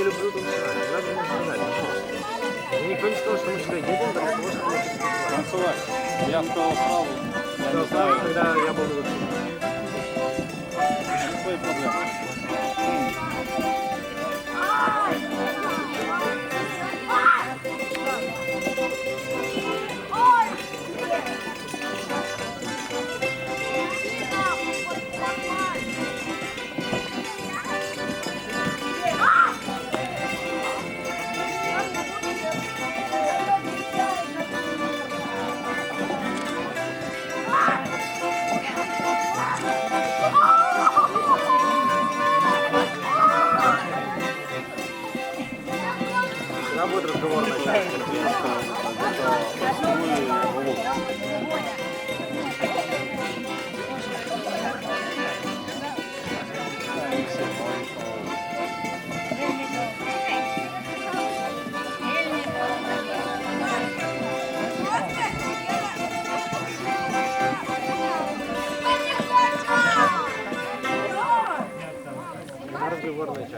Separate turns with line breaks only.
не люблю танцевать. Надо мне сказать. Никто не сказал, что мы сюда едем, для того, чтобы
Танцевать. Я сказал сразу. Я не знаю.
когда я буду тут.
Не твои проблемы.
Когда будет разговор начать? Разговор начать.